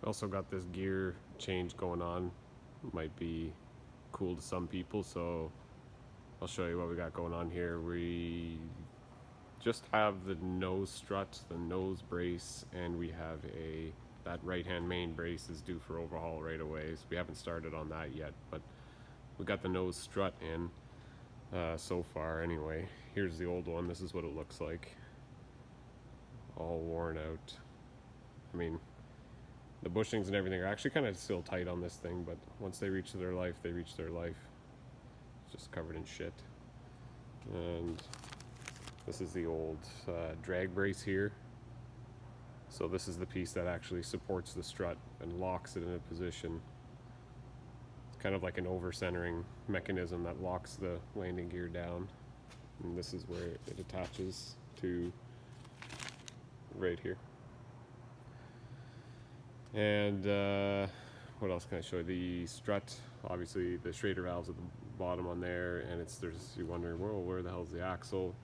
Also got this gear change going on. Might be cool to some people, so I'll show you what we got going on here. We just have the nose strut, the nose brace, and we have that right hand main brace is due for overhaul right away, so we haven't started on that yet, but we got the nose strut in so far anyway. Here's the old one. This is what it looks like, all worn out. I mean, the bushings and everything are actually kind of still tight on this thing, but once they reach their life, they reach their life. It's just covered in shit. And this is the old drag brace here. So this is the piece that actually supports the strut and locks it in a position. It's kind of like an over-centering mechanism that locks the landing gear down. And this is where it attaches to right here. And what else can I show you? The strut, obviously the Schrader valves at the bottom on there, and you're wondering, well, where the hell's the axle?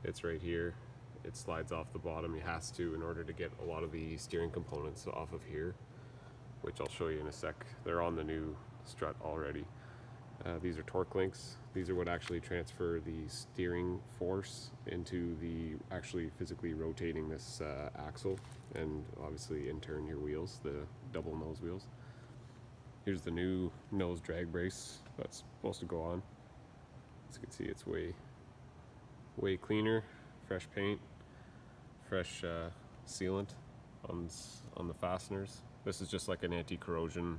It's right here. It slides off the bottom. It has to, in order to get a lot of the steering components off of here, which I'll show you in a sec. They're on the new strut already. These are torque links. These are what actually transfer the steering force into the actually physically rotating this axle, and obviously in turn your wheels, the double nose wheels. Here's the new nose drag brace that's supposed to go on. As you can see, it's way cleaner, fresh paint, fresh sealant on the fasteners. This is just like an anti-corrosion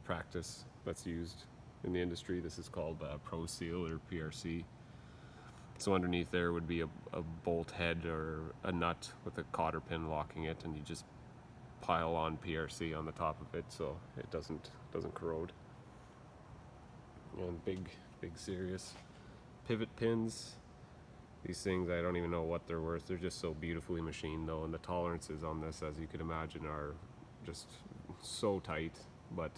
practice that's used in the industry. This is called Pro Seal or PRC. So underneath there would be a bolt head or a nut with a cotter pin locking it, and you just pile on PRC on the top of it so it doesn't corrode. And big serious pivot pins. These things, I don't even know what they're worth. They're just so beautifully machined though, and the tolerances on this, as you can imagine, are just so tight, but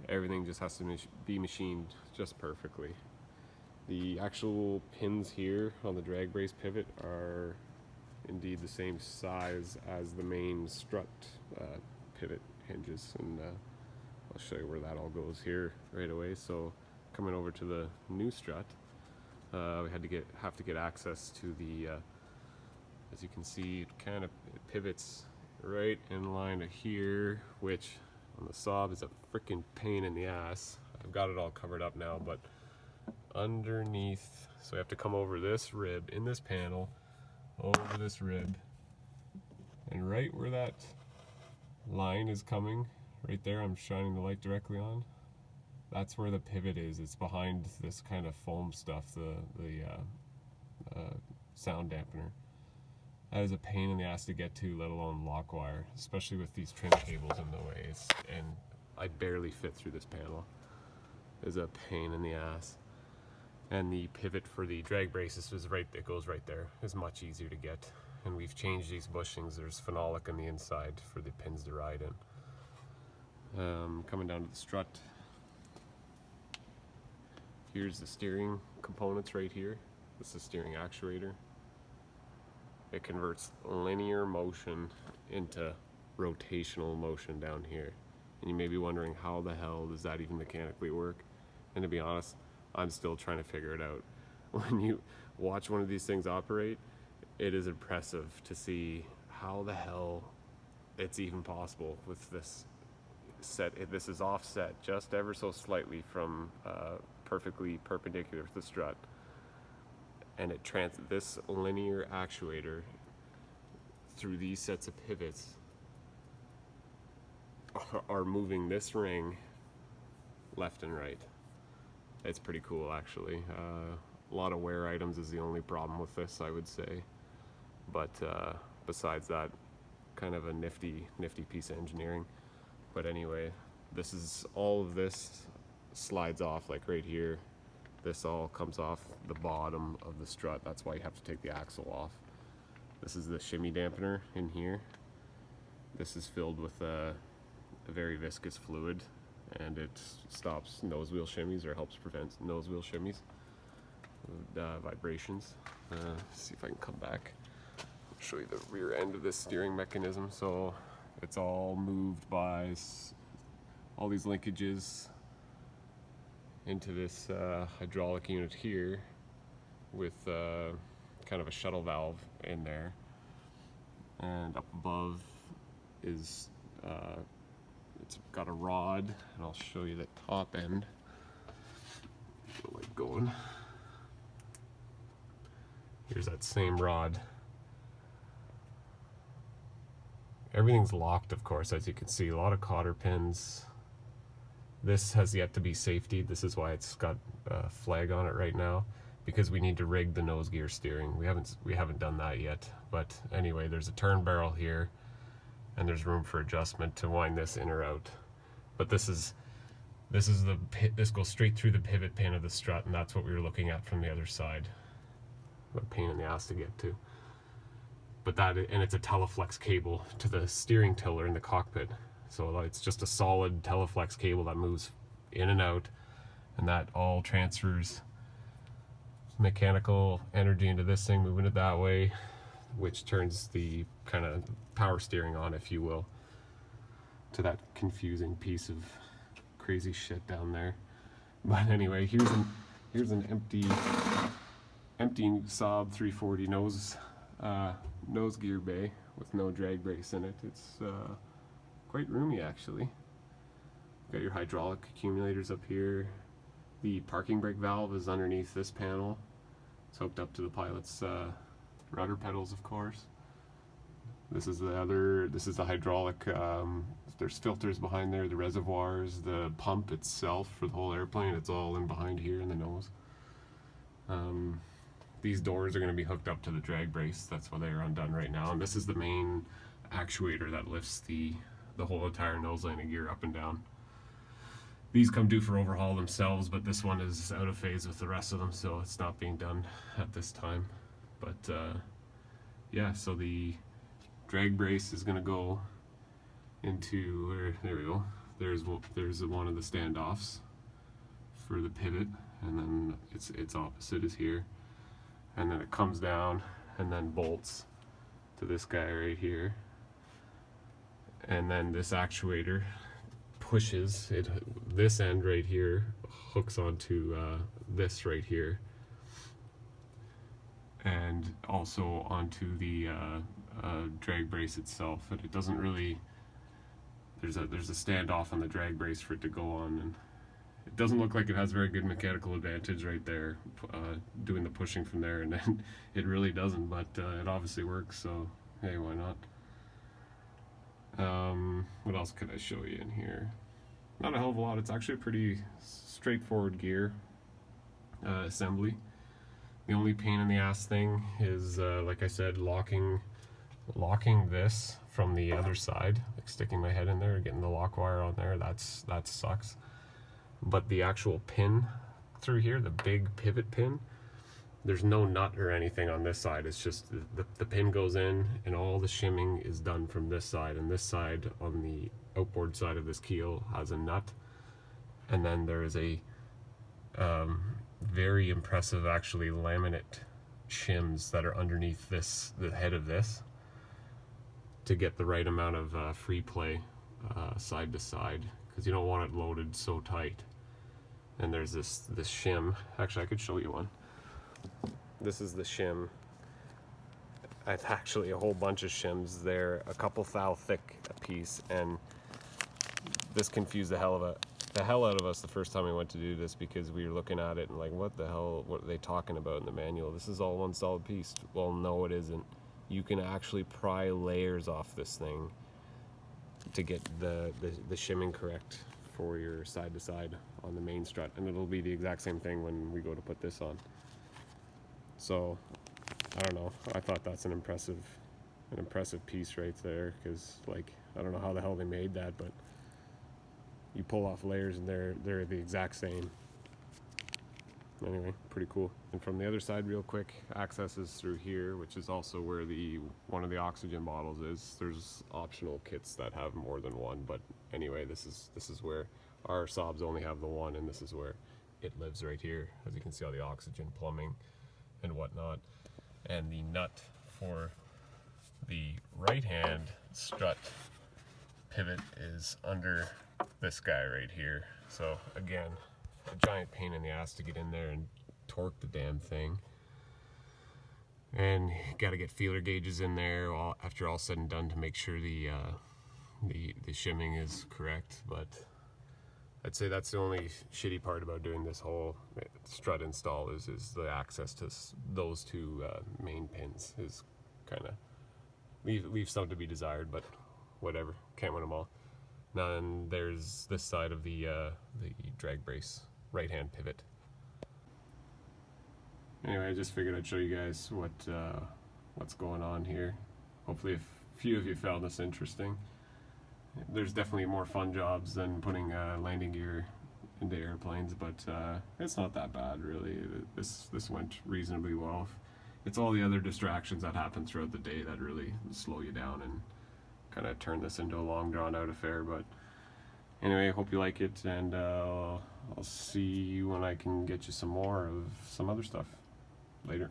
everything just has to be machined just perfectly. The actual pins here on the drag brace pivot are indeed the same size as the main strut pivot hinges, and I'll show you where that all goes here right away. So coming over to the new strut, we have to get access to the as you can see, it pivots right in line to here, which on the Saab is a freaking pain in the ass. I've got it all covered up now, but underneath, so we have to come over this rib in this panel, over this rib, and right where that line is coming, right there, I'm shining the light directly on, that's where the pivot is. It's behind this kind of foam stuff, the sound dampener. That is a pain in the ass to get to, let alone lock wire, especially with these trim cables in the way. And I barely fit through this panel. It's a pain in the ass. And the pivot for the drag braces it goes right there. It's much easier to get. And we've changed these bushings. There's phenolic on the inside for the pins to ride in. Coming down to the strut. Here's the steering components right here. This is the steering actuator. It converts linear motion into rotational motion down here. And you may be wondering, how the hell does that even mechanically work? And to be honest, I'm still trying to figure it out. When you watch one of these things operate, it is impressive to see how the hell it's even possible with this set. This is offset just ever so slightly from perfectly perpendicular to the strut. And this linear actuator through these sets of pivots are moving this ring left and right. It's pretty cool, actually. A lot of wear items is the only problem with this, I would say. But besides that, kind of a nifty piece of engineering. But anyway, all of this slides off, like right here. This all comes off the bottom of the strut. That's why you have to take the axle off. This is the shimmy dampener in here. This is filled with a very viscous fluid, and it stops nose wheel shimmies, or helps prevent nose wheel shimmies, vibrations. See if I can come back. Show you the rear end of this steering mechanism. So It's all moved by all these linkages into this hydraulic unit here with kind of a shuttle valve in there, and up above is it's got a rod, and I'll show you the top end. Get the light going. Here's that same rod. Everything's locked, of course, as you can see. A lot of cotter pins. This has yet to be safetied. This is why it's got a flag on it right now, because we need to rig the nose gear steering. We haven't done that yet. But anyway, there's a turn barrel here, and there's room for adjustment to wind this in or out. But this goes straight through the pivot pin of the strut, and that's what we were looking at from the other side. What a pain in the ass to get to. But and it's a Teleflex cable to the steering tiller in the cockpit. So it's just a solid Teleflex cable that moves in and out, and that all transfers mechanical energy into this thing, moving it that way, which turns the kind of power steering on, if you will, to that confusing piece of crazy shit down there. But anyway, here's an empty Saab 340 nose gear bay with no drag brace in it. It's quite roomy, actually. Got your hydraulic accumulators up here. The parking brake valve is underneath this panel. It's hooked up to the pilot's rudder pedals, of course. This is the hydraulic. There's filters behind there, the reservoirs, the pump itself for the whole airplane. It's all in behind here in the nose. These doors are going to be hooked up to the drag brace. That's why they are undone right now. And this is the main actuator that lifts the whole entire nose landing gear up and down. These come due for overhaul themselves, but this one is out of phase with the rest of them, so it's not being done at this time. But yeah, so the drag brace is going to go into, there we go. There's one of the standoffs for the pivot, and then its opposite is here, and then it comes down and then bolts to this guy right here, and then this actuator pushes it. This end right here hooks onto this right here, and also onto the drag brace itself. And it doesn't really, there's a standoff on the drag brace for it to go on, and it doesn't look like it has very good mechanical advantage right there, doing the pushing from there, and then it really doesn't, but it obviously works, so hey, why not? What else could I show you in here? Not a hell of a lot. It's actually a pretty straightforward gear assembly. The only pain in the ass thing is, like I said, locking this from the other side, like sticking my head in there, getting the lock wire on there. That sucks. But the actual pin through here, the big pivot pin, there's no nut or anything on this side. It's just the pin goes in, and all the shimming is done from this side. And this side, on the outboard side of this keel, has a nut. And then there is a very impressive, actually, laminate shims that are underneath the head of this, to get the right amount of free play side to side, because you don't want it loaded so tight. And there's this shim. Actually, I could show you one. This is the shim. It's actually a whole bunch of shims. They're a couple thou thick a piece, and this confused the hell out of us the first time we went to do this, because we were looking at it and like, what the hell, what are they talking about in the manual? This is all one solid piece. Well, no, it isn't. You can actually pry layers off this thing to get the shimming correct for your side to side on the main strut, and it'll be the exact same thing when we go to put this on. So I don't know, I thought that's an impressive piece right there, because like, I don't know how the hell they made that, but you pull off layers and they're the exact same. Anyway, pretty cool. And from the other side, real quick, access is through here, which is also where one of the oxygen bottles is. There's optional kits that have more than one, but anyway, this is where our Saabs only have the one, and this is where it lives right here. As you can see, all the oxygen plumbing and whatnot. And the nut for the right hand strut pivot is under this guy right here. So again, a giant pain in the ass to get in there and torque the damn thing. And got to get feeler gauges in there after all said and done to make sure the shimming is correct. But I'd say that's the only shitty part about doing this whole strut install is the access to those two main pins is kind of leave some to be desired, but whatever, can't win them all. Now then there's this side of the drag brace right hand pivot. Anyway, I just figured I'd show you guys what's going on here. Hopefully a few of you found this interesting. There's definitely more fun jobs than putting landing gear into airplanes, but it's not that bad really. This went reasonably well. It's all the other distractions that happen throughout the day that really slow you down and kind of turn this into a long drawn out affair. But anyway, hope you like it, and I'll see you when I can get you some more of some other stuff later.